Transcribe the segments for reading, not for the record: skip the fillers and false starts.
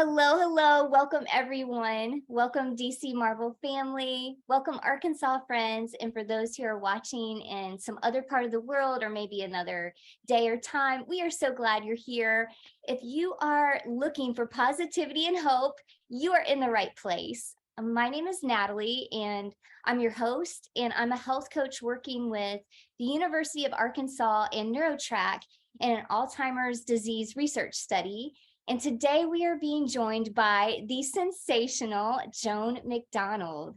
Hello, hello. Welcome, everyone. Welcome, DC Marvel family. Welcome, Arkansas friends. And for those who are watching in some other part of the world or maybe another day or time, we are so glad you're here. If you are looking for positivity and hope, you are in the right place. My name is Natalie, and I'm your host, and I'm a health coach working with the University of Arkansas and NeuroTrack in an Alzheimer's disease research study. And today we are being joined by the sensational Joan MacDonald.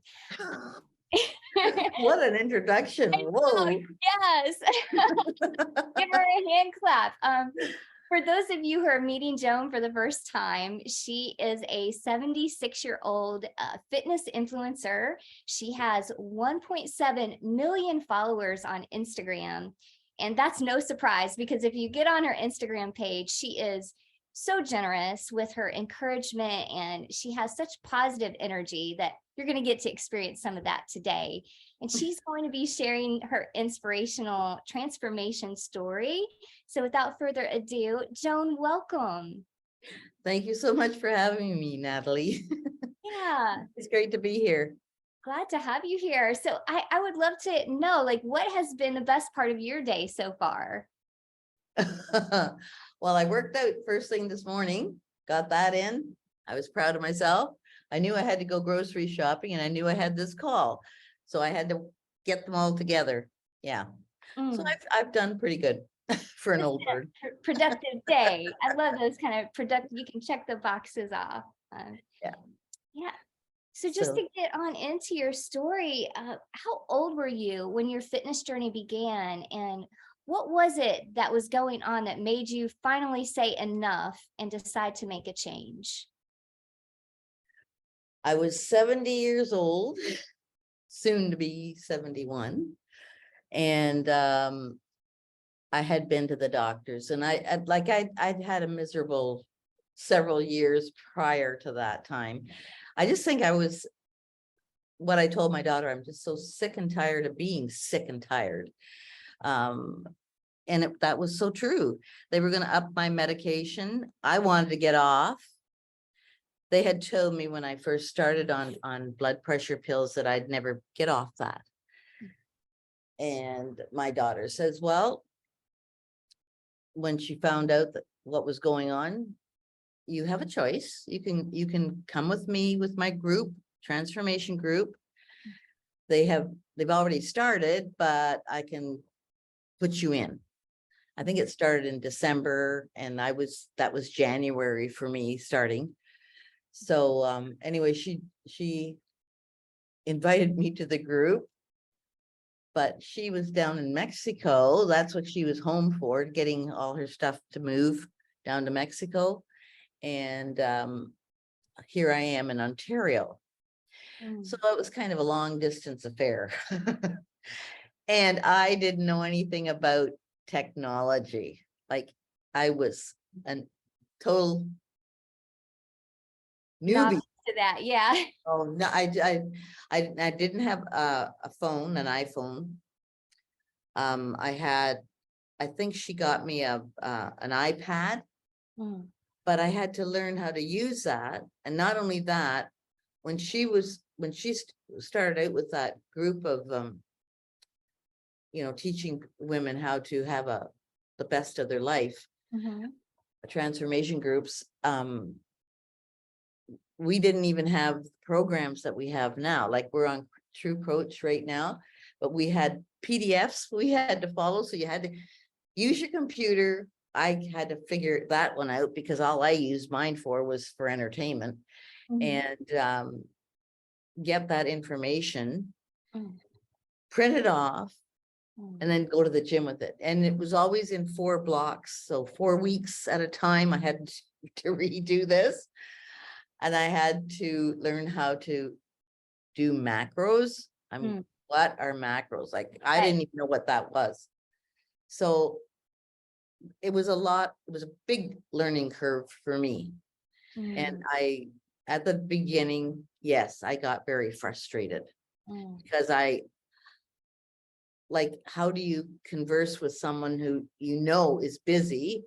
What an introduction. Whoa. Yes. Give her a hand clap. For those of you who are meeting Joan for the first time, she is a 76-year-old fitness influencer. She has 1.7 million followers on Instagram. And that's no surprise, because if you get on her Instagram page, she is so generous with her encouragement, and she has such positive energy that you're going to get to experience some of that today. And she's going to be sharing her inspirational transformation story. So without further ado, Joan, welcome. Thank you so much for having me, Natalie. Yeah, It's great to be here. glad to have you here. So I would love to know, like, what has been the best part of your day so far? Well, I worked out first thing this morning, got that in. I was proud of myself. I knew I had to go grocery shopping, and I knew I had this call. So I had to get them all together. Yeah. So I've done pretty good for an old bird. Productive day. I love those kind of productive, you can check the boxes off. Yeah. So just to get on into your story, how old were you when your fitness journey began, and what was it that was going on that made you finally say enough and decide to make a change? I was 70 years old, soon to be 71. And I had been to the doctors, and I'd had a miserable several years prior to that time. I just think I was, what I told my daughter, I'm just so sick and tired of being sick and tired. And that was so true. They were going to up my medication. I wanted to get off. They had told me when I first started on blood pressure pills that I'd never get off that. And my daughter says, well, when she found out that what was going on, you have a choice. You can come with me with my group, transformation group. They've already started, but I can put you in. I think it started in December, and that was January for me starting. So anyway, she invited me to the group, but she was down in Mexico. That's what she was home for, getting all her stuff to move down to Mexico. And here I am in Ontario. So it was kind of a long distance affair. And I didn't know anything about technology. Like, I was a total newbie to that. Yeah. Oh no, I didn't have a phone, an iPhone. I think she got me an iPad, but I had to learn how to use that. And not only that, when she started out with that group of teaching women how to have the best of their life, transformation groups, we didn't even have programs that we have now. Like, we're on True Coach right now, but we had PDFs we had to follow. So you had to use your computer. I had to figure that one out, because all I used mine was for entertainment, and get that information, print it off, and then go to the gym with it. And it was always in 4 blocks. So 4 weeks at a time, I had to redo this. And I had to learn how to do macros. I mean, what are macros? Like, I didn't even know what that was. So it was a big learning curve for me. And at the beginning, yes, I got very frustrated, because how do you converse with someone who is busy,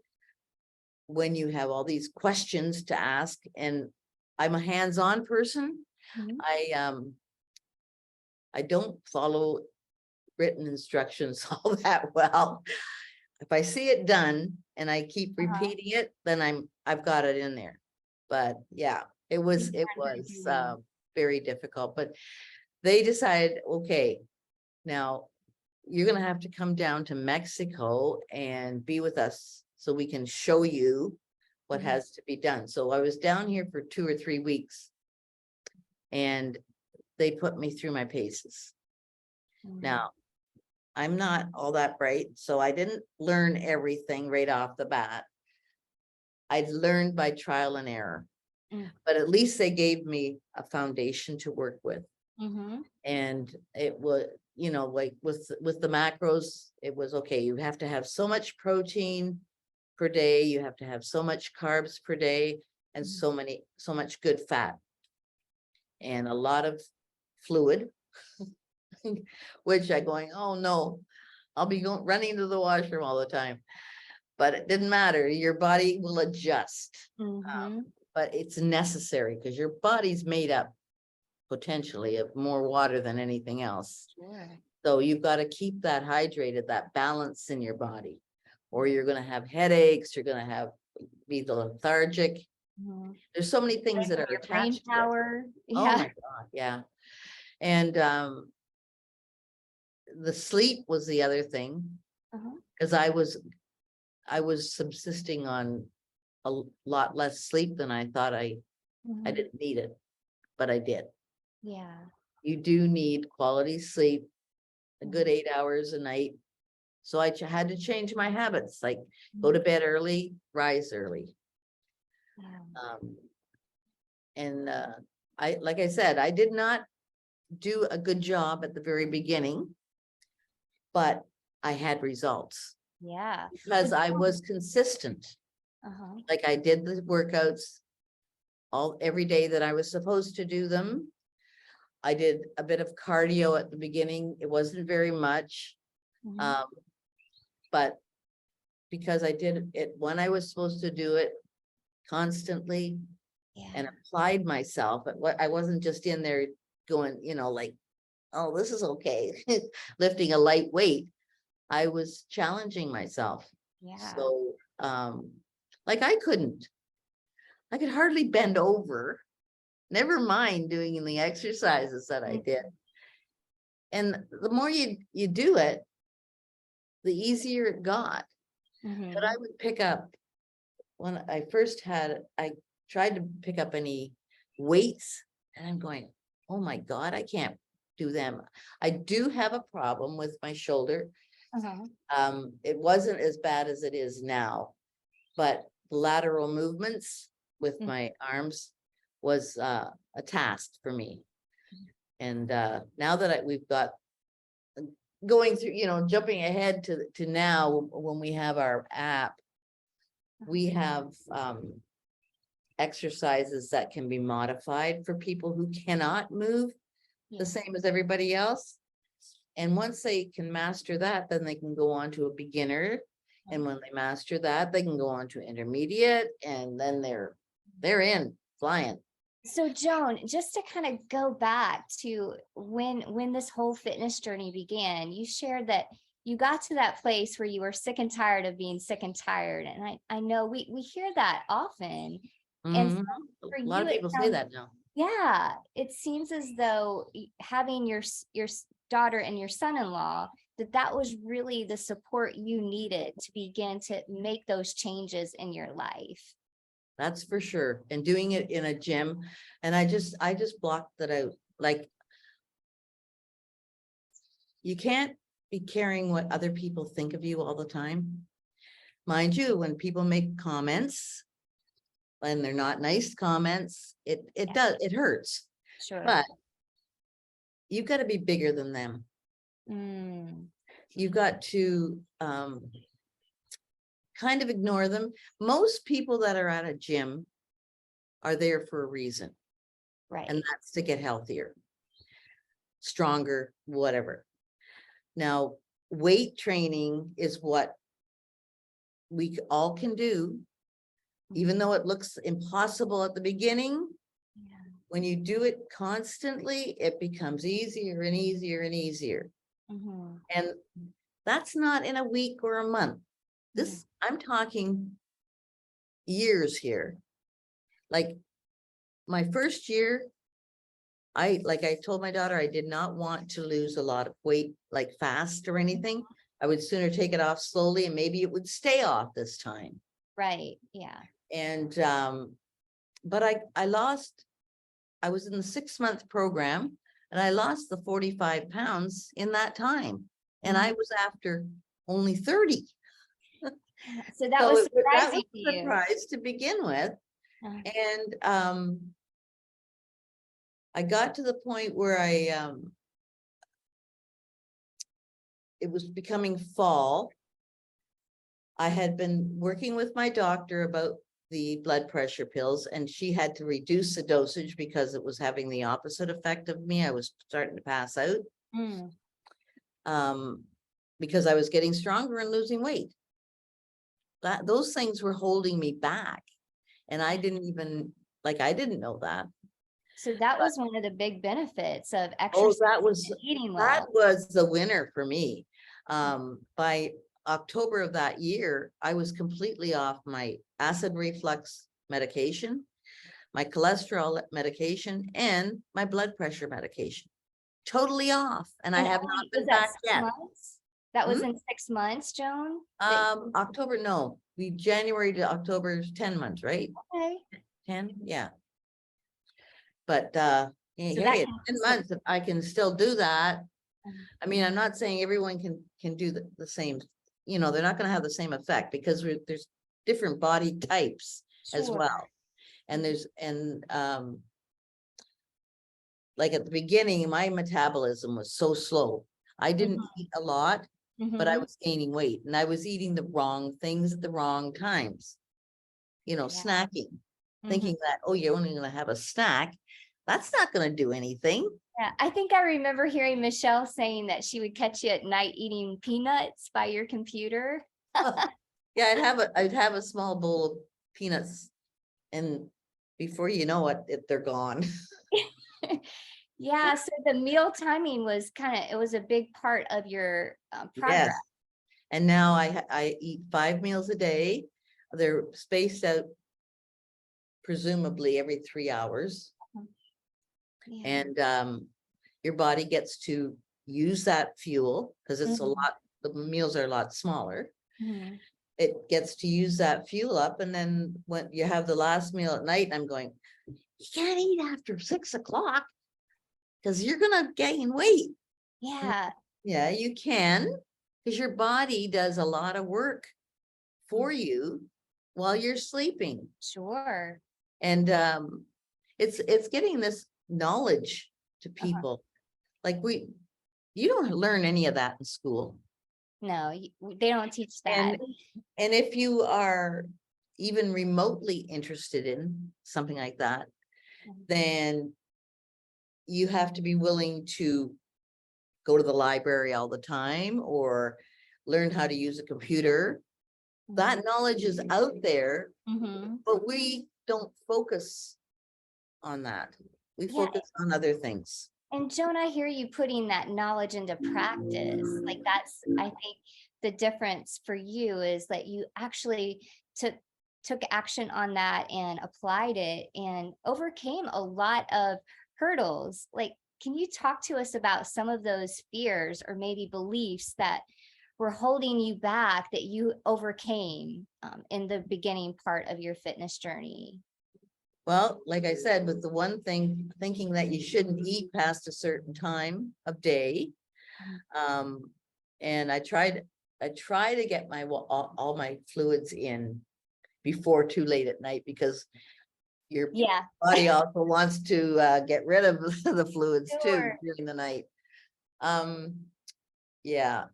when you have all these questions to ask, and I'm a hands-on person, Mhm. I don't follow written instructions all that well. If I see it done and I keep Uh-huh. repeating it, then I've got it in there. But yeah, it was, You learned by doing. very difficult, but they decided, okay, now you're gonna have to come down to Mexico and be with us so we can show you what Mhm. has to be done. So I was down here for 2 or 3 weeks and they put me through my paces. Mhm. Now, I'm not all that bright, so I didn't learn everything right off the bat. I learned by trial and error, Mm. but at least they gave me a foundation to work with. Mhm. And it was, you know, like with the macros, it was okay. You have to have so much protein per day, you have to have so much carbs per day, and Mhm. so much good fat, and a lot of fluid, which I going, oh no, I'll be going running to the washroom all the time. But it didn't matter. Your body will adjust. Mhm. But it's necessary because your body's made up potentially of more water than anything else. Sure. So you've got to keep that hydrated, that balance in your body, or you're going to have headaches. You're going to be lethargic. Mhm. There's so many things that Strengthen are your brain attached to it. power. Oh Yeah. my God, yeah. And the sleep was the other thing, Uh-huh. because I was subsisting on a lot less sleep than I thought I Mhm. didn't need it, but I did. Yeah. You do need quality sleep, a good Mhm. 8 hours a night. So I had to change my habits, like go to Mhm. bed early, rise early. Yeah. Um, and like I said, I did not do a good job at the very beginning, but I had results Yeah. because Well, I was consistent. uh-huh. Like I did the workouts every day that I was supposed to do them. I did a bit of cardio at the beginning. It wasn't very much. Mhm. Um, but because I did it when I was supposed to do it constantly Yeah. and applied myself, but what I wasn't just in there going, like, oh, this is okay, lifting a light weight. I was challenging myself. Yeah. So, like I could hardly bend over, never mind doing the exercises that I did. Mhm. And the more you do it, the easier it got. But I Mhm. would pick up when I first I tried to pick up any weights and I'm going, oh my God, I can't do them. I do have a problem with my shoulder. Uh-huh. It wasn't as bad as it is now, but lateral movements with Mhm. my arms was a task for me. And now that we've got going through, jumping ahead to now when we have our app, we have exercises that can be modified for people who cannot move the Yeah. same as everybody else. And once they can master that, then they can go on to a beginner. And when they master that, they can go on to intermediate, and then they're in flying. So Joan, just to kind of go back to when this whole fitness journey began, you shared that you got to that place where you were sick and tired of being sick and tired. And I know we hear that often. And so Mhm. for A lot you, of it people say sounds, that now. yeah, it seems as though having your daughter and your son-in-law, that was really the support you needed to begin to make those changes in your life. That's for sure. And doing it in a gym. And I just blocked that out. Like, you can't be caring what other people think of you all the time. Mind you, when people make comments and they're not nice comments, Yeah, it hurts. sure. But you've got to be bigger than them. Mm, You've got to kind of ignore them. Most people that are at a gym are there for a reason, and right. that's to get healthier, stronger, whatever. Now, weight training is what we all can do, Even though it looks impossible at the beginning, Yeah. when you do it constantly, it becomes easier and easier and easier. Mhm. And that's not in a week or a month. This, I'm talking years here. Like my first year, like I told my daughter, I did not want to lose a lot of weight like fast or anything. I would sooner take it off slowly and maybe it would stay off this time. Right. Yeah. And but I was in the 6-month program and I lost the 45 pounds in that time. And I was after only 30. So that So was that was surprising to a you. surprise to begin with. Uh, And I got to the point where it was becoming fall. I had been working with my doctor about the blood pressure pills, and she had to reduce the dosage because it was having the opposite effect of me. I was starting to pass out. mm. Because I was getting stronger and losing weight. Those things were holding me back. And I didn't even, like, I didn't know that. So that was one of the big benefits of Oh, exercise and eating that well. was the winner for me. By October of that year, I was completely off my acid reflux medication, my cholesterol medication, and my blood pressure medication. Totally off. And I And have only, not was been that back 6 yet. months? That was in 6 months, Joan? October, no, January to October is 10 months, right? Okay. 10, yeah. But So hey, that it's 10 months, if I can still do that. can, I mean, I'm not saying everyone can do the same, they're not gonna have the same effect because there's different body types as sure. well. And like at the beginning, my metabolism was so slow. I didn't eat a lot, but I Mhm. was gaining weight and I was eating the wrong things at the wrong times. Yeah. Snacking, Mhm. thinking that, oh, you're only gonna have a snack. That's not gonna do anything. Yeah, I think I remember hearing Michelle saying that she would catch you at night eating peanuts by your computer. Yeah, I'd have a small bowl of peanuts and before you know it, they're gone. Yeah, so the meal timing was it was a big part of your Yes. progress. And now I eat 5 meals a day. They're spaced out presumably every 3 hours. Yeah. And your body gets to use that fuel because it's Mhm. the meals are a lot smaller. Mhm. It gets to use that fuel up. And then when you have the last meal at night, I'm going, you can't eat after 6 o'clock because you're gonna gain weight. Yeah. Yeah, you can, because your body does a lot of work for you while you're sleeping. Sure. And it's getting this knowledge to people. Like you don't learn any of that in school. No, they don't teach that. And if you are even remotely interested in something like that, then you have to be willing to go to the library all the time or learn how to use a computer. That knowledge is out there, Mhm. but we don't focus on that. We Yeah. focus on other things. And Joan, I hear you putting that knowledge into practice. Like that's, I think the difference for you is that you actually took action on that and applied it and overcame a lot of hurdles. Like, can you talk to us about some of those fears or maybe beliefs that were holding you back that you overcame in the beginning part of your fitness journey? Well, like I said, with the one thing, thinking that you shouldn't eat past a certain time of day. And I try to get all my fluids in before too late at night because your Yeah, body also wants to get rid of the fluids too sure. during the night. Yeah,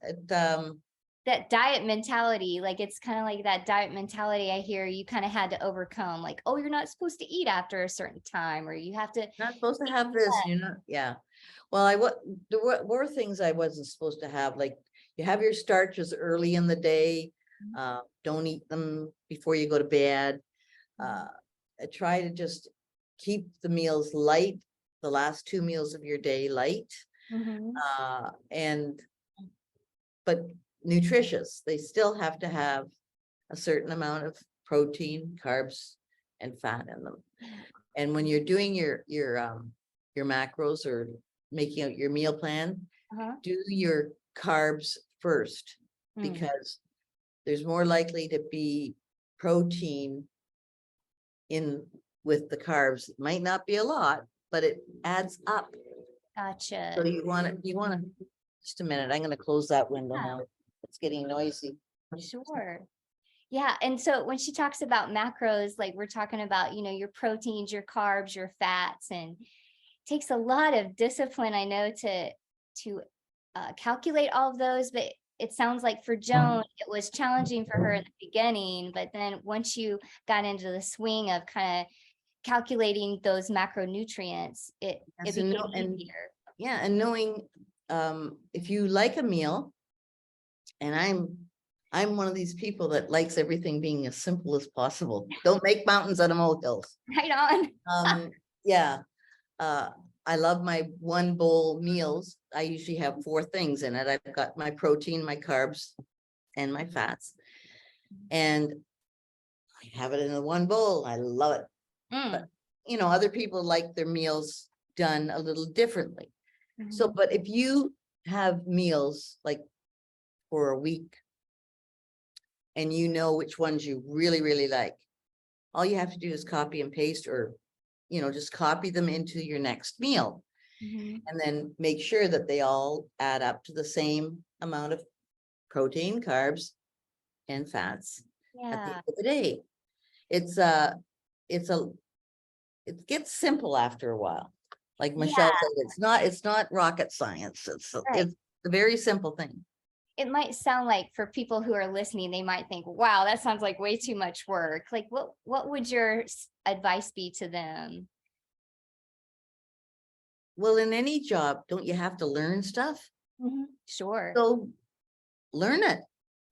That diet mentality, like it's kind of like that diet mentality I hear you kind of had to overcome, like, oh, you're not supposed to eat after a certain time, or you have to. not supposed to have this, yeah. Well, there were things I wasn't supposed to have, like you have your starches early in the day. Don't eat them before you go to bed. Try to just keep the meals light, the last 2 meals of your day light, Mhm. but nutritious. They still have to have a certain amount of protein, carbs, and fat in them. And when you're doing your macros or making out your meal plan, Uh-huh. do your carbs first, Mm. because there's more likely to be protein in with the carbs. It might not be a lot, but it adds up. Gotcha. So you want to, just a minute, I'm going to close that window Yeah. now. It's getting noisy. Sure. Yeah. And so when she talks about macros, like we're talking about, your proteins, your carbs, your fats, and it takes a lot of discipline, I know, to calculate all of those. But it sounds like for Joan, it was challenging for her in the beginning. But then once you got into the swing of kind of calculating those macronutrients, it Yes, became and easier. yeah, and knowing if you like a meal, and I'm one of these people that likes everything being as simple as possible. Don't make mountains out of molehills. Right on. Yeah. I love my one bowl meals. I usually have 4 things in it. I've got my protein, my carbs, and my fats. And I have it in a one bowl. I love it. But other people like their meals done a little differently. So, but if you have meals like for a week and you know which ones you really, really like, all you have to do is copy and paste, or, just copy them into your next meal. And then make sure that they all add up to the same amount of protein, carbs, and fats at the Yeah. end of the day. It's it gets simple after a while. Like Michelle Yeah. said, it's not rocket science. Right. It's a very simple thing. It might sound like, for people who are listening, they might think, wow, that sounds like way too much work. Like what would your advice be to them? Well, in any job, don't you have to learn stuff? Sure. So learn it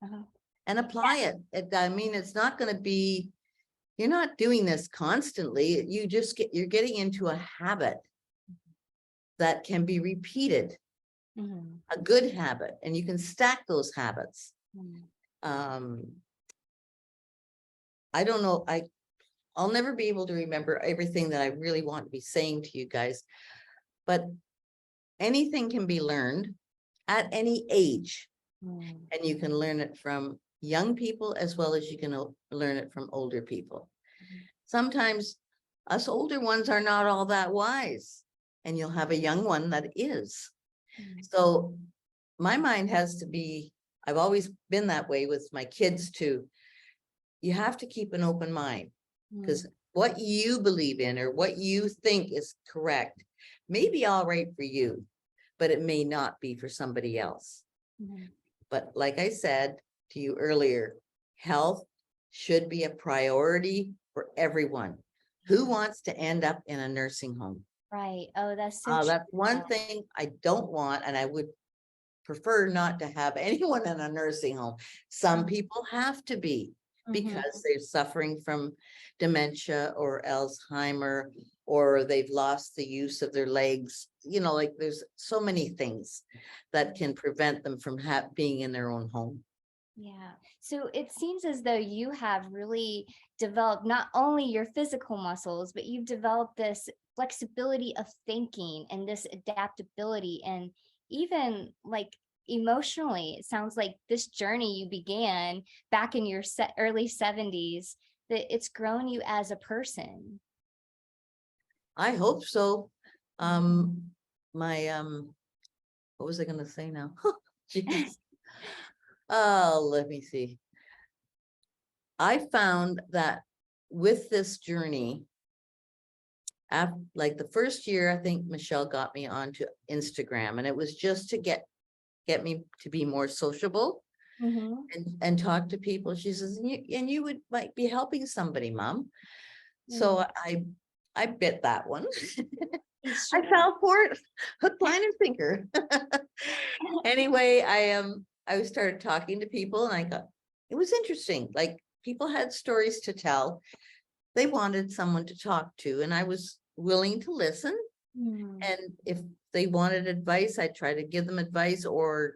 Uh-huh. and apply it. I mean, it's not going to be, you're not doing this constantly. You're getting into a habit that can be repeated, a good habit, and you can stack those habits. I don't know. I'll never be able to remember everything that I really want to be saying to you guys, but anything can be learned at any age, and you can learn it from young people as well as you can learn it from older people. Sometimes us older ones are not all that wise, and you'll have a young one that is. So my mind has to be, I've always been that way with my kids too. You have to keep an open mind, because what you believe in or what you think is correct may be all right for you, but it may not be for somebody else. But like I said to you earlier, health should be a priority for everyone. Who wants to end up in a nursing home? Right. Oh, that's so true. That's one thing I don't want, and I would prefer not to have anyone in a nursing home. Some people have to be, because they're suffering from dementia or Alzheimer, or they've lost the use of their legs. Like there's so many things that can prevent them from being in their own home. Yeah. So it seems as though you have really developed not only your physical muscles, but you've developed this flexibility of thinking and this adaptability, and even like emotionally, it sounds like this journey you began back in your early 70s, that it's grown you as a person. I hope so. My what was I going to say now? Jeez. Oh, let me see. I found that with this journey, like the first year, I think Michelle got me onto Instagram, and it was just to get me to be more sociable and talk to people. She says, and you would might be helping somebody, Mom. So I bit that one. I fell for it, hook, line, and sinker. Anyway, I started talking to people, and I got, it was interesting. Like people had stories to tell. they wanted someone to talk to, and I was willing to listen. Mm. And if they wanted advice, I'd try to give them advice or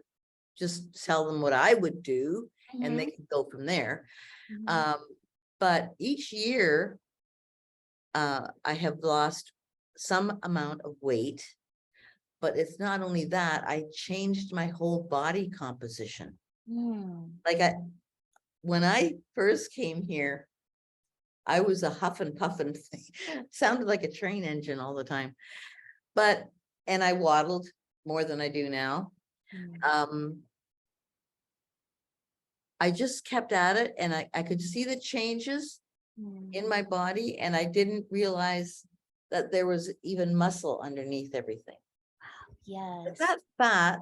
just tell them what I would do, and they Mhm. could go from there. Mhm. But each year, I have lost some amount of weight, but it's not only that, I changed my whole body composition. Mm. Like when I first came here, I was a huff and puffing thing. Sounded like a train engine all the time. And I waddled more than I do now. Mm. I just kept at it, and I could see the changes Mm. in my body, and I didn't realize that there was even muscle underneath everything. Yes. It's not fat,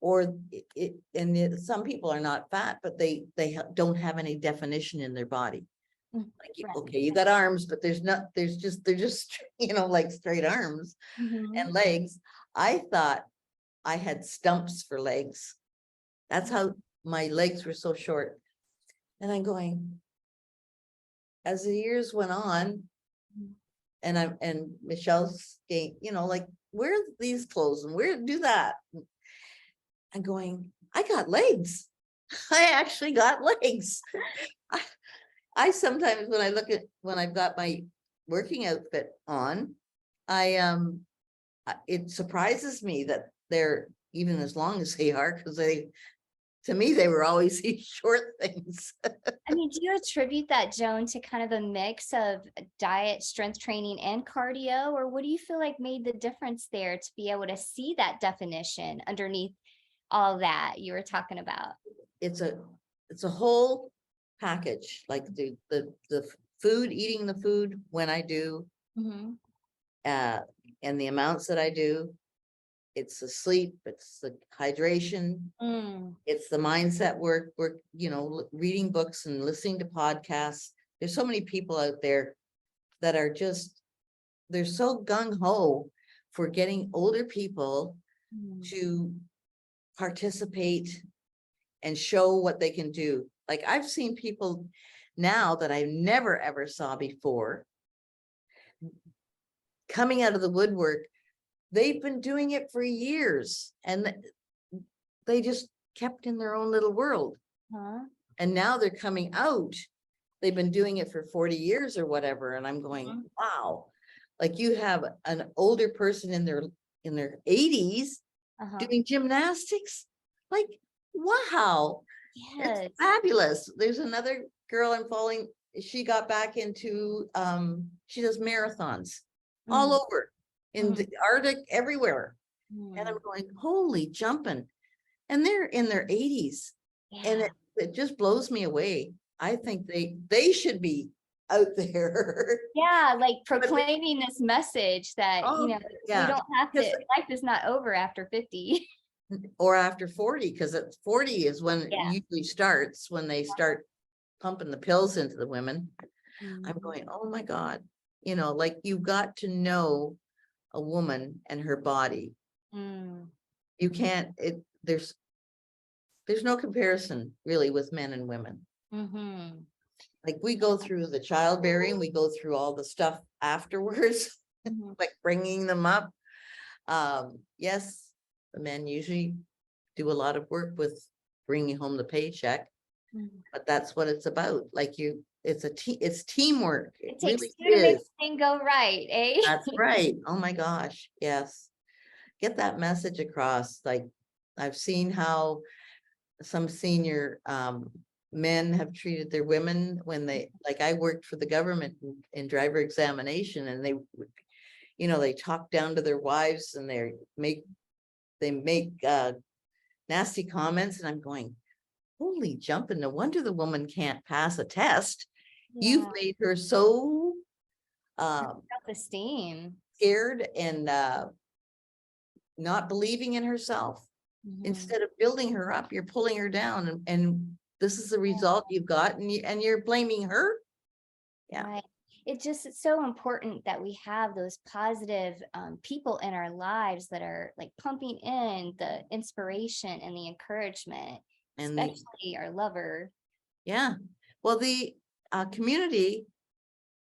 or some people are not fat, but they don't have any definition in their body. Mm. Like, Right. okay, you got arms, but they're just, like straight arms Mhm. and legs. I thought I had stumps for legs. That's how my legs were so short. And I'm going, as the years went on, Mm. and Michelle's saying, like, where are these clothes and where do that? I'm going, I got legs. I actually got legs. I sometimes, when I've got my working outfit on, it surprises me that they're even as long as they are, because to me, they were always these short things. I mean, do you attribute that, Joan, to kind of a mix of diet, strength training, and cardio? Or what do you feel like made the difference there to be able to see that definition underneath all that you were talking about? It's a whole package, like the food, eating the food when I do, Mhm. and the amounts that I do. It's the sleep, it's the hydration, Mm. it's the mindset work, reading books and listening to podcasts. There's so many people out there that are they're so gung-ho for getting older people Mm. to participate and show what they can do. Like, I've seen people now that I never ever saw before coming out of the woodwork. They've been doing it for years, and they just kept in their own little world. Huh? And now they're coming out. They've been doing it for 40 years or whatever. And I'm going, Mhm. wow, like, you have an older person in their 80s Uh-huh. doing gymnastics. Like, wow, it's Yes. fabulous. There's another girl I'm following. She got back into, she does marathons all Mm. over in Mhm. the Arctic, everywhere. And I'm Mm. going, holy jumping. And they're in their 80s. And Yeah. it just blows me away. I think they should be out there. Yeah, like But proclaiming this message that, oh, we yeah, don't have to, because life is not over after 50. or after 40, because at 40 is when it Yeah. usually starts, when they start pumping the pills into the women. I'm Mhm. going, oh my God, like, you've got to know a woman and her body. Mm. You can't, there's no comparison really with men and women. Mhm. Like, we go through the childbearing, we go through all the stuff afterwards, Mhm. like bringing them up. Yes, the men usually do a lot of work with bringing home the paycheck, Mhm. but that's what it's about. Like, it's teamwork. It It takes really two to make is. a thing go right, eh? That's right. Oh my gosh. Yes. Get that message across. Like, I've seen how some senior men have treated their women when like, I worked for the government in driver examination, and they talk down to their wives, and they make nasty comments, and I'm going, holy jumping, no wonder the woman can't pass a test. You've Yeah, made her so self-esteem. scared and not believing in herself. Mhm. Instead of building her up, you're pulling her down, and this is the result you've got, and you're blaming her. Yeah. Right. It's so important that we have those positive people in our lives that are like pumping in the inspiration and the encouragement, And especially our lover. yeah, well, the community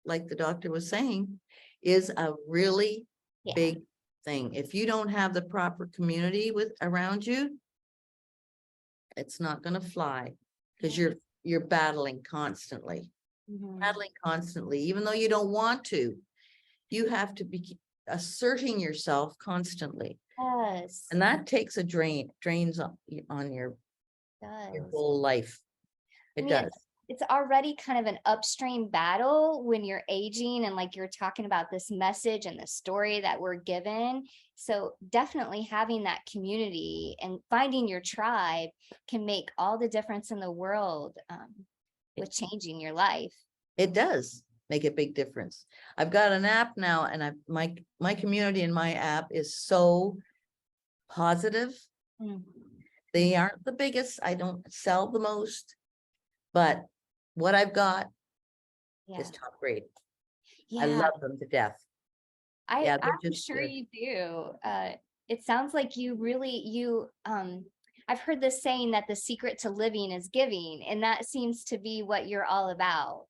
like the doctor was saying, is a really Yeah. big thing. If you don't have the proper community with around you, it's not going to fly, because you're battling constantly, even though you don't want to. You have to be asserting yourself constantly, Yes. and that takes a drains on your whole life. It does. It's already kind of an upstream battle when you're aging, and like you're talking about this message and the story that we're given. So definitely having that community and finding your tribe can make all the difference in the world, with changing your life. It does make a big difference. I've got an app now, and my community in my app is so positive. They aren't the biggest. I don't sell the most, but what I've got is top grade. I love them to death. I'm sure you do. It sounds like you really, I've heard this saying that the secret to living is giving, and that seems to be what you're all about.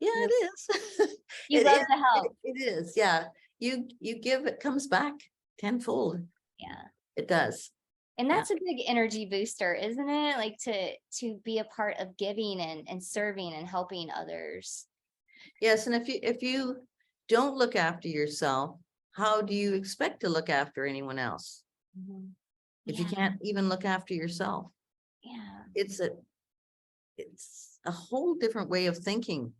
Yeah, it is. You love to help. It is. Yeah. You give, it comes back tenfold. Yeah. It does. And that's a big energy booster, isn't it? Like to be a part of giving and serving and helping others. Yes. And if you don't look after yourself, how do you expect to look after anyone else? If you can't even look after yourself? Yeah. It's a whole different way of thinking.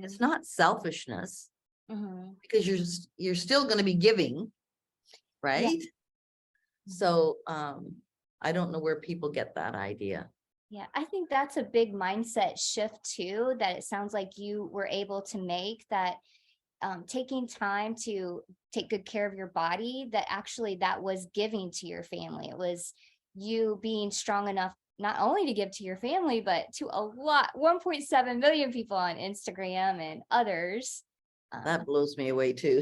It's not selfishness, because you're still going to be giving, right? So I don't know where people get that idea. Yeah, I think that's a big mindset shift too, that it sounds like you were able to make, that taking time to take good care of your body, that actually that was giving to your family. It was you being strong enough not only to give to your family, but to a lot, 1.7 million people on Instagram and others. That blows me away too.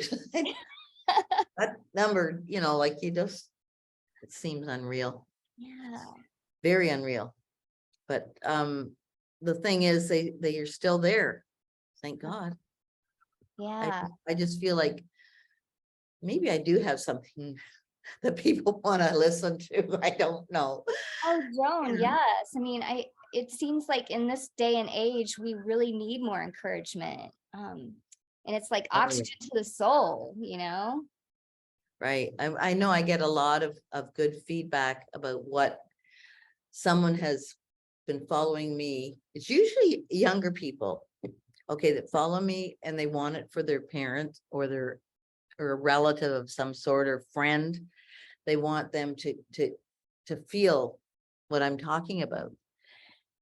That number, like it seems unreal. Yeah. Very unreal. But the thing is, they are still there. Thank God. Yeah. I just feel like maybe I do have something that people want to listen to. I don't know. Oh, Joan, yes. I mean, it seems like in this day and age, we really need more encouragement. And it's like oxygen to the soul, Right. I know I get a lot of good feedback about what someone has been following me. It's usually younger people, okay, that follow me and they want it for their parent or a relative of some sort, or friend. They want them to feel what I'm talking about.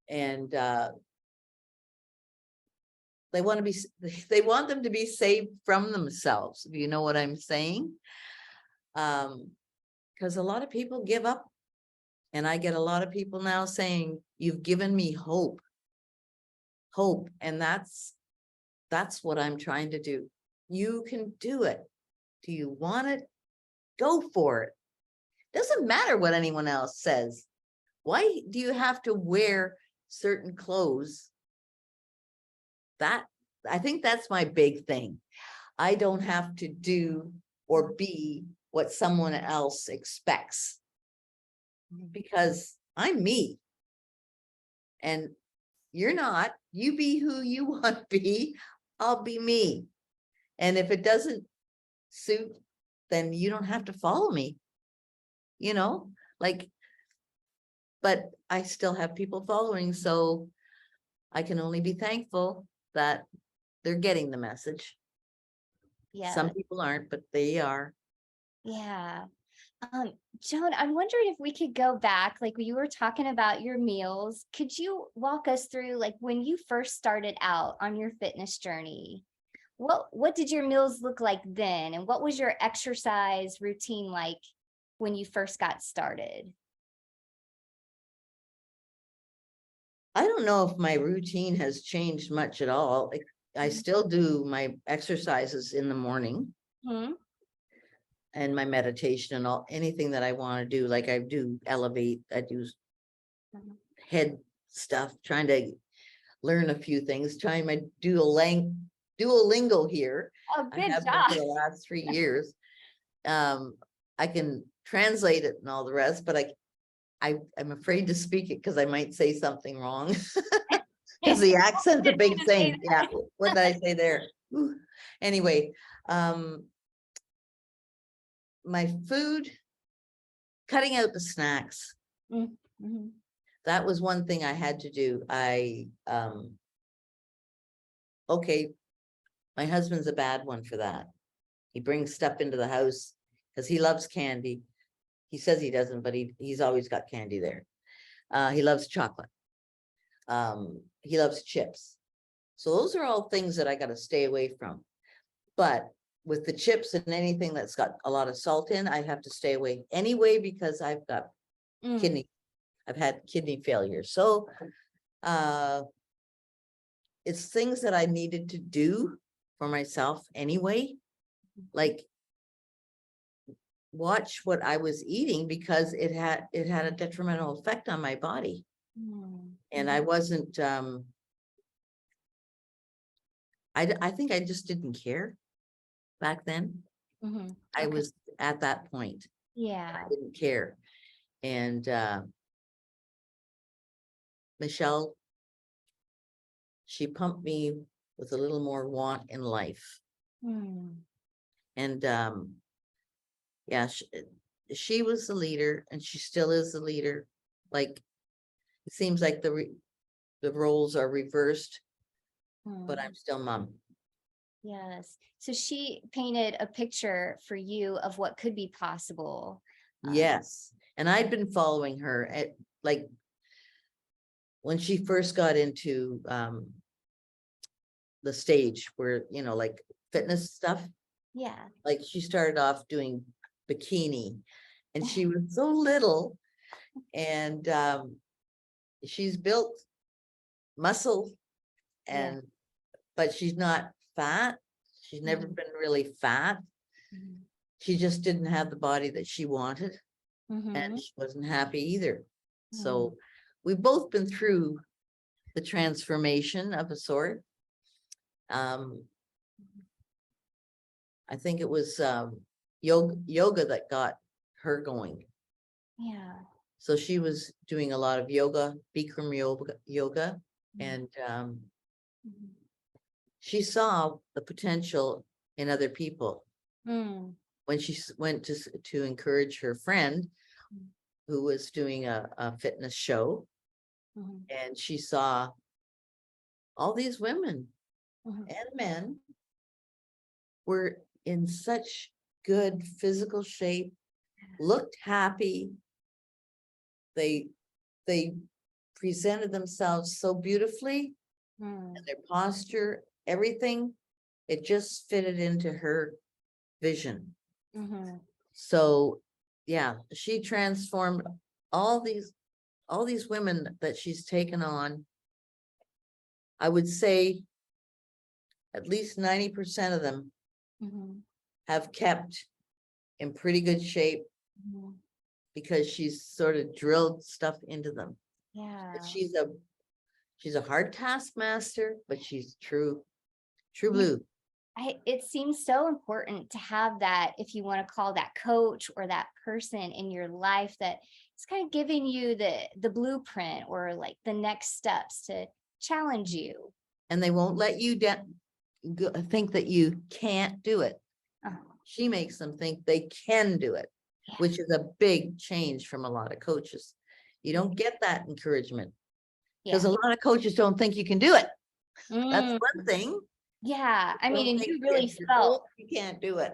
And they want them to be saved from themselves, if you know what I'm saying. Because a lot of people give up, and I get a lot of people now saying, you've given me hope. And that's what I'm trying to do. You can do it. Do you want it? Go for it. Doesn't matter what anyone else says. Why do you have to wear certain clothes? I think that's my big thing. I don't have to do or be what someone else expects, because I'm me and you're not. You be who you want to be. I'll be me. And if it doesn't suit, then you don't have to follow me, but I still have people following. So I can only be thankful that they're getting the message. Yeah. Some people aren't, but they are. Yeah. Joan, I'm wondering if we could go back, like when you were talking about your meals, could you walk us through, like when you first started out on your fitness journey, what did your meals look like then? And what was your exercise routine like when you first got started? I don't know if my routine has changed much at all. I still do my exercises in the morning. And my meditation and anything that I want to do. Like I do elevate, I do head stuff, trying to learn a few things, trying my Duolingo here. Oh, I good have been for job. the last 3 years. I can translate it and all the rest, but I'm afraid to speak it because I might say something wrong. Because the accent's a big thing. Yeah, what did I say there? Ooh. Anyway, my food, cutting out the snacks. Mhm. That was one thing I had to do. Okay, my husband's a bad one for that. He brings stuff into the house because he loves candy. He says he doesn't, but he's always got candy there. He loves chocolate. He loves chips. So those are all things that I got to stay away from. But with the chips and anything that's got a lot of salt in, I have to stay away anyway because I've got I've had kidney failure. So it's things that I needed to do for myself anyway. Like watch what I was eating because it had a detrimental effect on my body. And I wasn't I think I just didn't care back then. I was at that point. Yeah. I didn't care. And Michelle, she pumped me with a little more want in life. And yeah, she was the leader and she still is the leader. Like it seems like the roles are reversed, but I'm still mom. Yes. So she painted a picture for you of what could be possible. Yes. And I'd been following her at like when she first got into the stage where, you know, like fitness stuff. Yeah. Like she started off doing bikini and she was so little and she's built muscle and but she's not fat. She's never been really fat. She just didn't have the body that she wanted and she wasn't happy either. So we've both been through the transformation of a sort. I think it was yoga that got her going. Yeah. So she was doing a lot of yoga, Bikram yoga, and she saw the potential in other people. When she went to encourage her friend who was doing a fitness show, and she saw all these women and men were in such good physical shape, looked happy. They presented themselves so beautifully, and their posture, everything, it just fitted into her vision. So yeah, she transformed all these women that she's taken on. I would say at least 90% of them have kept in pretty good shape because she's sort of drilled stuff into them. Yeah. But she's a hard taskmaster, but she's true blue. It seems so important to have that, if you want to call that coach or that person in your life that it's kind of giving you the blueprint or like the next steps to challenge you. And they won't let you think that you can't do it. She makes them think they can do it, which is a big change from a lot of coaches. You don't get that encouragement because a lot of coaches don't think you can do it. That's one thing. Yeah, I mean, and you really felt you can't do it.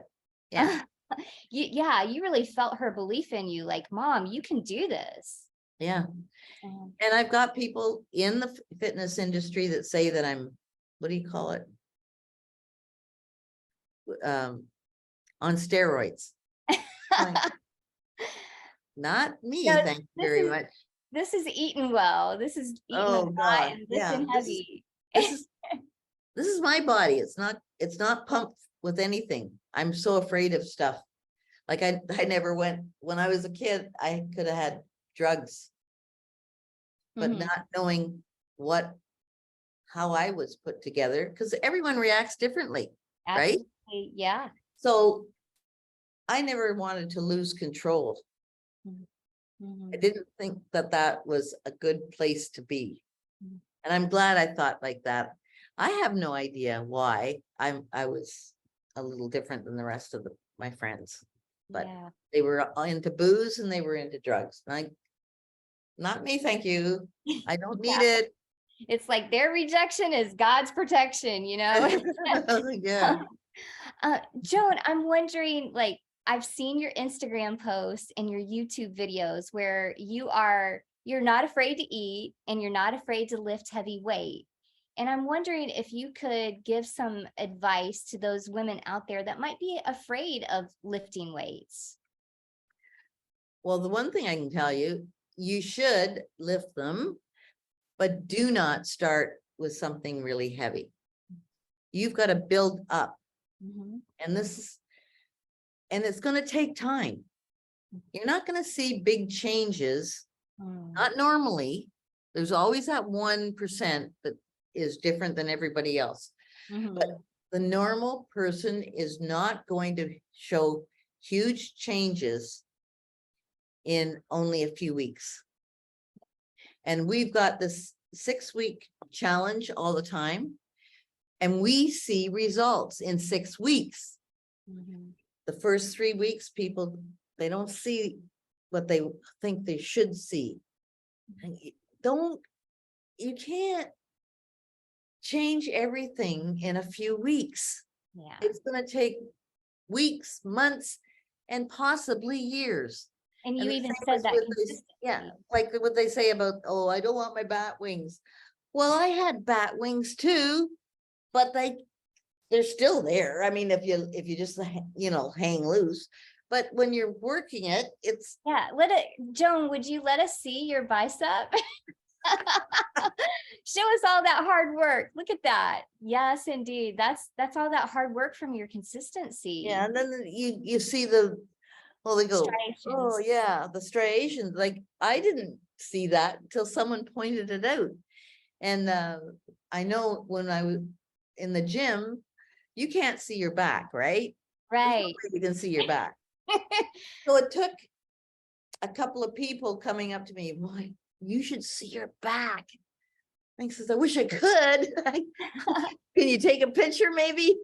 Yeah. You really felt her belief in you, like, Mom, you can do this. Yeah. And I've got people in the fitness industry that say that I'm, what do you call it? On steroids. Not me, No, thank you very much. This is eating well. This is eating Oh God, and yeah. heavy. This is my body. It's not pumped with anything. I'm so afraid of stuff. Like I never went, when I was a kid, I could have had drugs, but not knowing how I was put together, because everyone reacts differently, right? Absolutely. Yeah. So I never wanted to lose control. I didn't think that that was a good place to be. Mhm. And I'm glad I thought like that. I have no idea why I was a little different than the rest of my friends, but Yeah. they were into booze and they were into drugs. Not me, thank you. I don't need Yeah. it. It's like their rejection is God's protection, you know? Yeah. Joan, I'm wondering, like, I've seen your Instagram posts and your YouTube videos where you're not afraid to eat and you're not afraid to lift heavy weight. And I'm wondering if you could give some advice to those women out there that might be afraid of lifting weights. Well, the one thing I can tell you, you should lift them, but do not start with something really heavy. You've got to build up. Mhm. And it's going to take time. You're not going to see big changes, not normally. There's always that 1% that is different than everybody else. But Mhm. the normal person is not going to show huge changes in only a few weeks. And we've got this 6-week challenge all the time. And we see results in 6 weeks. Mhm. The first 3 weeks, people, they don't see what they think they should see. And you can't change everything in a few weeks. Yeah. It's going to take weeks, months, and possibly years. And And you the even same said as that with this, yeah, consistently. like what they say about, oh, I don't want my bat wings. Well, I had bat wings too, but they're still there. I mean, if you just, hang loose, but when you're working it, it's, Yeah, Joan, would you let us see your bicep? Show us all that hard work. Look at that. Yes, indeed. That's all that hard work from your consistency. yeah. And then you see well, they go, oh Striations. yeah, the striations. Like I didn't see that until someone pointed it out. And I know when I was in the gym, you can't see your back, right? There's no Right. way you can see your back. So it took a couple of people coming up to me, why, you should see your back. I says, I wish I could. Can you take a picture maybe?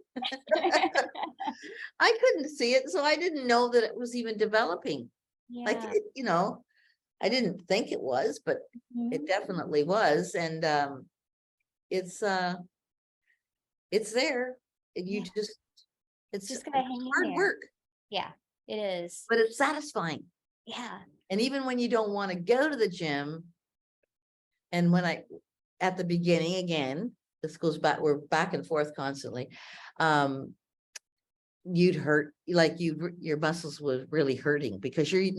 I couldn't see it, so I didn't know that it was even developing. Like, Yeah. I didn't think it was, but it Mhm. definitely was. And it's there. And you Yeah. just, it's Just gotta hang in hard there. work, Yeah, it is. but it's satisfying. Yeah. And even when you don't want to go to the gym, and at the beginning, again, this goes back, we're back and forth constantly. You'd hurt, like your muscles were really hurting because you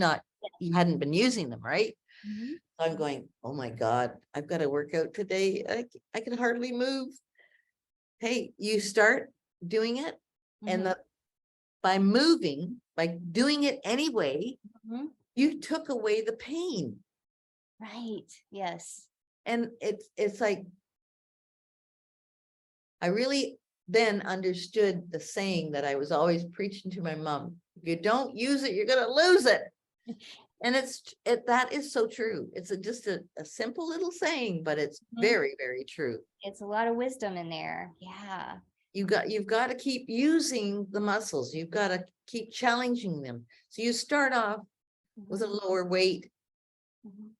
hadn't been using them, right? Mhm. So I'm going, oh my God, I've got to work out today. I can hardly move. Hey, you start doing it, and Mhm. by doing it anyway, Mhm. you took away the pain. Right. Yes. And it's like, I really then understood the saying that I was always preaching to my mom. If you don't use it, you're going to lose it. And that is so true. It's just a simple little saying, but it's Mhm. very, very true. It's a lot of wisdom in there. Yeah. You've got to keep using the muscles. You've got to keep challenging them. So you start off with a Mhm. lower weight, Mhm.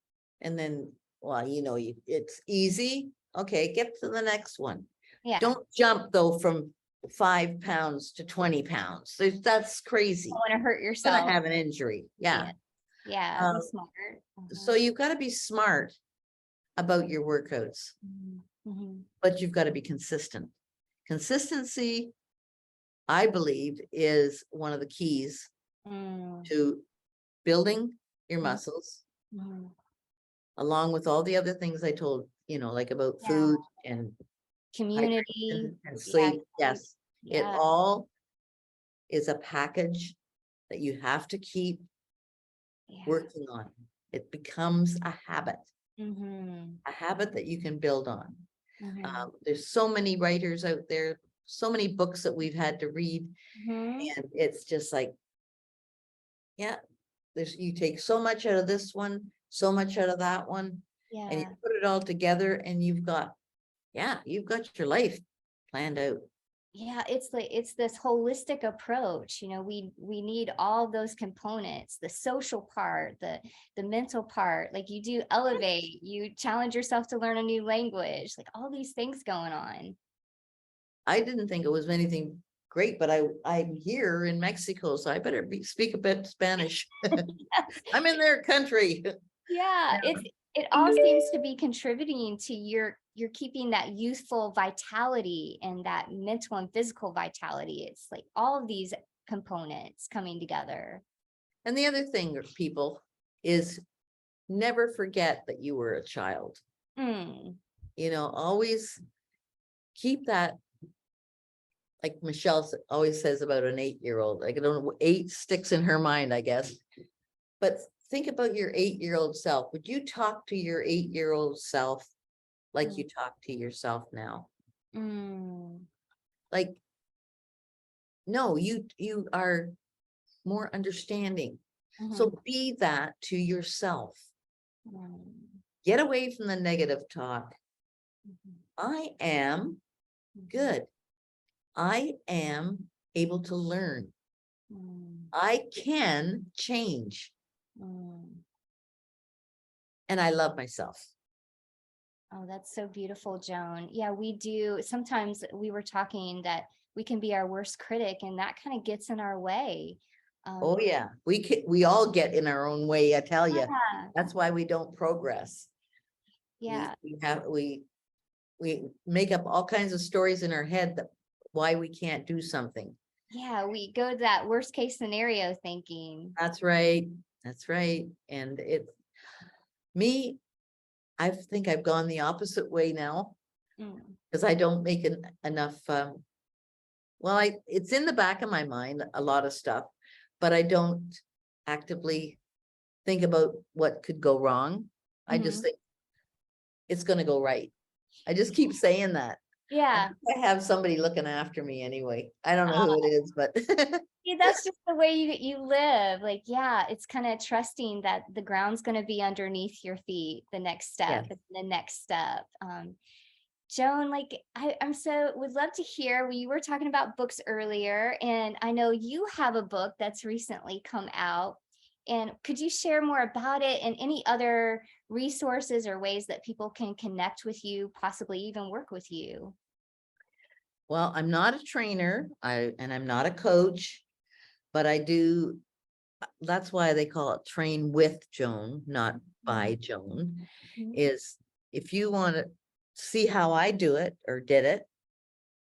and then, well, it's easy. Okay, get to the next one. Yeah. Don't jump though from 5 pounds to 20 pounds. That's crazy. Don't want to hurt You're gonna yourself. have an injury. Yeah. Yeah. Yeah. Be Um, smart. so you've got to be smart about your workouts, Mhm. Mhm. but you've got to be consistent. Consistency, I believe, is one of the keys Mm. to building your Mhm. muscles, Mhm. along with all the other things I told, like about Yeah. food and Community. hydration and Yeah. sleep. Yes, it Yeah. all is a package that you have to keep Yeah. working on. It becomes a Mhm. habit that you can build on. Mhm. There's so many writers out there, so many books that we've had to read, Mhm. and it's just like, yeah, you take so much out of this one, so much out of that one, and you Yeah. put it all together and you've got your life planned out. Yeah, it's like it's this holistic approach. We need all those components, the social part, the mental part. Like you do elevate, you challenge yourself to learn a new language, like all these things going on. I didn't think it was anything great, but I'm here in Mexico, so I better speak a bit Spanish. I'm in their country. Yeah, it all seems to be contributing to you're keeping that youthful vitality and that mental and physical vitality. It's like all of these components coming together. And the other thing, people, is never forget that you were a child. Mm. Always keep that, like Michelle always says about an 8-year-old. Like, I don't know, 8 sticks in her mind, I guess. But think about your 8-year-old self. Would you talk to your 8-year-old self like you talk to yourself now? Mm. Like, no, you are more understanding. So Mhm. be that to yourself. Mm. Get away from the negative talk. Mhm. I am good. I am able to learn. Mm. I can change. Mm. And I love myself. Oh, that's so beautiful, Joan. Yeah, we do. Sometimes we were talking that we can be our worst critic, and that kind of gets in our way. Oh yeah, we all get in our own way, I tell you. Yeah, That's why we don't progress. yeah, We make up all kinds of stories in our head that why we can't do something. yeah. We go to that worst case scenario thinking. That's right. That's right. And me, I think I've gone the opposite way now Mm. because I don't make enough. Well, it's in the back of my mind, a lot of stuff, but I don't actively think about what could go wrong. I just Mhm. think it's going to go right. I just keep saying that. I Yeah. think I have somebody looking after me anyway. I don't know who it is, but Yeah, that's just the way you live. Like, yeah, it's kind of trusting that the ground's going to be underneath your feet, the next step, yes. and the next step. Joan, like I'm so would love to hear. We were talking about books earlier, and I know you have a book that's recently come out. And could you share more about it and any other resources or ways that people can connect with you, possibly even work with you? Well, I'm not a trainer, and I'm not a coach, but I do. That's why they call it Train with Joan, not by Joan. Mhm. Is if you want to see how I do it or did it,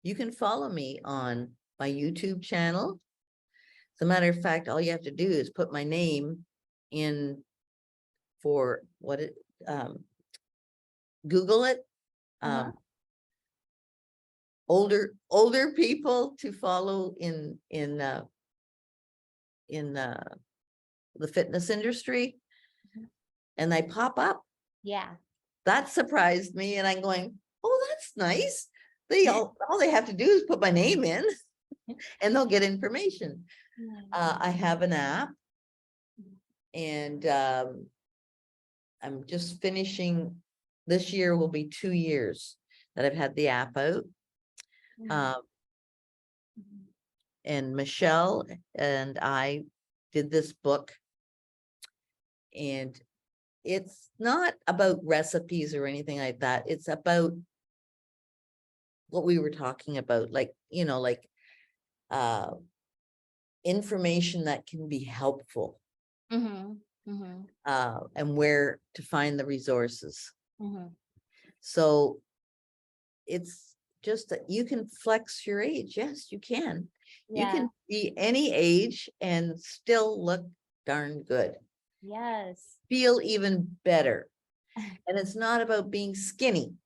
you can follow me on my YouTube channel. As a matter of fact, all you have to do is put my name in for um, Google it. Uh-huh. Um, older people to follow in the fitness industry, and they pop up. Yeah. That surprised me, and I'm going, oh, that's nice. All they have to do is put my name in and they'll get information. I have an app, and I'm just finishing. This year will be 2 years that I've had the app out. Um, and Michelle and I did this book, and it's not about recipes or anything like that. It's about what we were talking about, like, like uh information that can be helpful, Mhm. Mhm. and where to find the resources. Mhm. So it's just that you can flex your age. Yes, you can. You Yeah. can be any age and still look darn good, Yes. feel even better. And it's not about being skinny.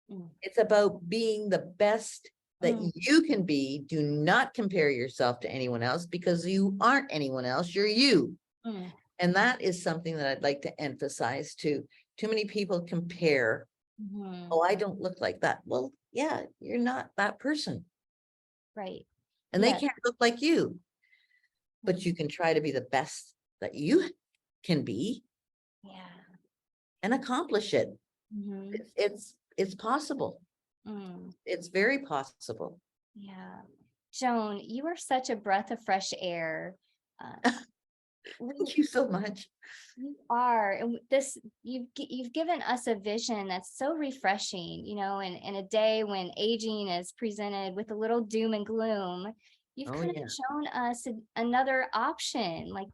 Mm. It's about being the best that Mm. you can be. Do not compare yourself to anyone else, because you aren't anyone else. You're you. Mm. And that is something that I'd like to emphasize too. Too many people compare. Mhm. Oh, I don't look like that. Well, yeah, you're not that person. Right. And they Yes. can't look like you, but you can try to be the best that you can be Yeah. and accomplish it. Mhm. It's possible. Mm. It's very possible. Yeah. Joan, you are such a breath of fresh air. Uh, we Thank you so much. You are, and this you've given us a vision that's so refreshing, in a day when aging is presented with a little doom and gloom. You've Oh, kind of yeah. shown us another option. Like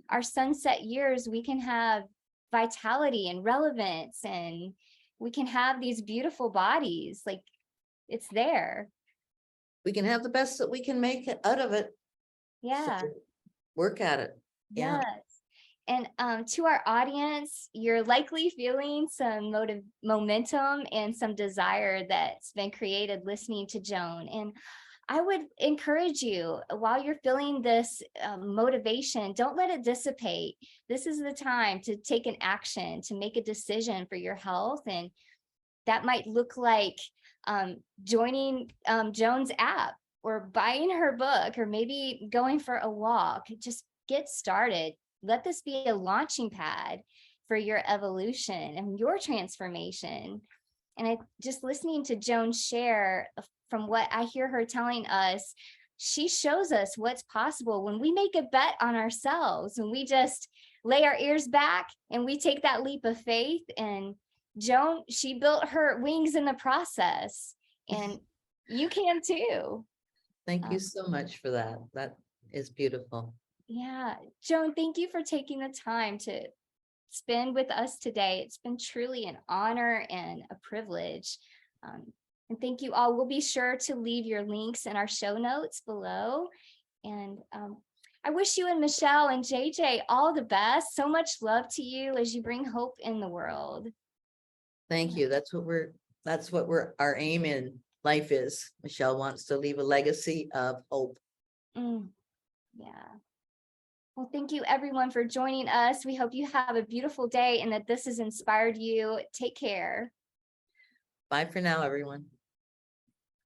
our sunset years, we can have vitality and relevance, and we can have these beautiful bodies. Like it's there. We can have the best that we can make out of it. So Yeah. work at it. Yeah. Yes. And to our audience, you're likely feeling some momentum and some desire that's been created listening to Joan. And I would encourage you, while you're feeling this motivation, don't let it dissipate. This is the time to take an action, to make a decision for your health. And that might look like joining Joan's app or buying her book or maybe going for a walk. Just get started. Let this be a launching pad for your evolution and your transformation. And just listening to Joan share, from what I hear her telling us, she shows us what's possible when we make a bet on ourselves, when we just lay our ears back and we take that leap of faith. And Joan, she built her wings in the process, and you can too. Thank you Um, so much for that. That is beautiful. yeah, Joan, thank you for taking the time to spend with us today. It's been truly an honor and a privilege. And thank you all. We'll be sure to leave your links in our show notes below. And I wish you and Michelle and JJ all the best. So much love to you as you bring hope in the world. Thank you. That's what our aim in life is. Michelle wants to leave a legacy of hope. Yeah. Well, thank you everyone for joining us. We hope you have a beautiful day and that this has inspired you. Take care. Bye for now, everyone.